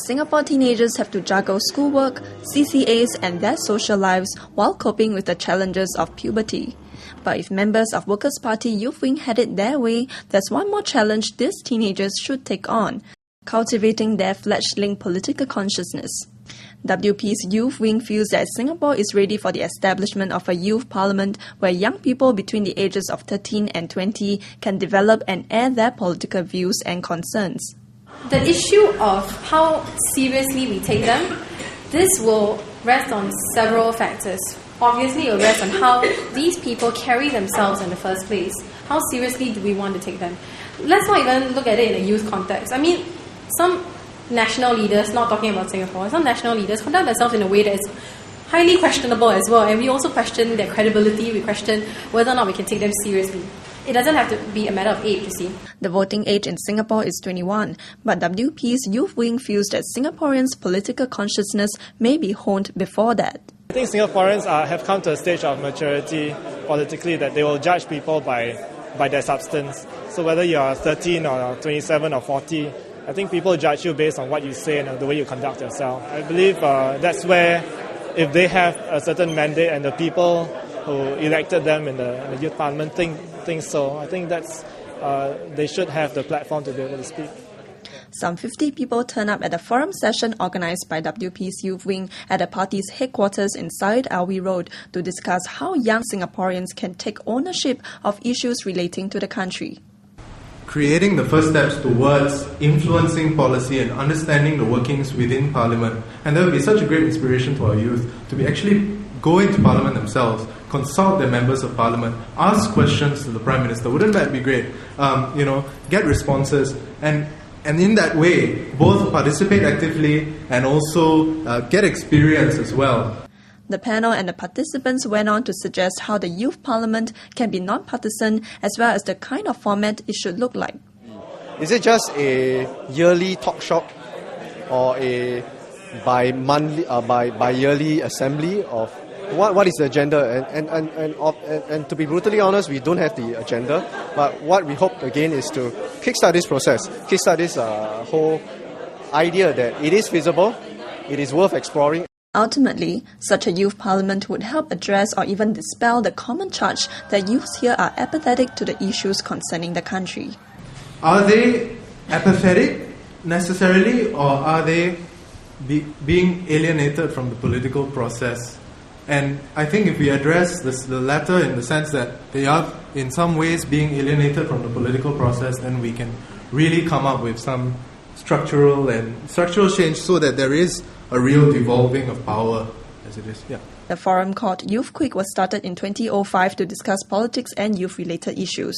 Singapore teenagers have to juggle schoolwork, CCAs and their social lives while coping with the challenges of puberty. But if members of Workers' Party Youth Wing had it their way, there's one more challenge these teenagers should take on: cultivating their fledgling political consciousness. WP's Youth Wing feels that Singapore is ready for the establishment of a youth parliament where young people between the ages of 13 and 20 can develop and air their political views and concerns. The issue of how seriously we take them, this will rest on several factors. Obviously, it will rest on how these people carry themselves in the first place. How seriously do we want to take them? Let's not even look at it in a youth context. I mean, some national leaders, not talking about Singapore, some national leaders conduct themselves in a way that is highly questionable as well, and we also question their credibility, we question whether or not we can take them seriously. It doesn't have to be a matter of age, you see. The voting age in Singapore is 21, but WP's Youth Wing feels that Singaporeans' political consciousness may be honed before that. I think Singaporeans have come to a stage of maturity politically that they will judge people by their substance. So whether you are 13 or 27 or 40, I think people judge you based on what you say and the way you conduct yourself. I believe that's where, if they have a certain mandate and the people who elected them in the youth parliament think so, I think that's they should have the platform to be able to speak. Some 50 people turn up at a forum session organised by WP's Youth Wing at the party's headquarters in Syed Alwi Road to discuss how young Singaporeans can take ownership of issues relating to the country. Creating the first steps towards influencing policy and understanding the workings within Parliament. And that would be such a great inspiration to our youth to be actually go into Parliament themselves, consult their members of Parliament, ask questions to the Prime Minister. Wouldn't that be great? Get responses and in that way both participate actively and also get experience as well. The panel and the participants went on to suggest how the youth parliament can be non-partisan as well as the kind of format it should look like. Is it just a yearly talk shop or a bi-yearly assembly of what is the agenda? And to be brutally honest, we don't have the agenda. But what we hope again is to kickstart this process, kickstart this whole idea that it is feasible, it is worth exploring. Ultimately, such a youth parliament would help address or even dispel the common charge that youths here are apathetic to the issues concerning the country. Are they apathetic necessarily, or are they being alienated from the political process? And I think if we address the latter in the sense that they are in some ways being alienated from the political process, then we can really come up with some structural change so that there is a real devolving of power as it is. Yeah. The forum called Youth Quick was started in 2005 to discuss politics and youth-related issues.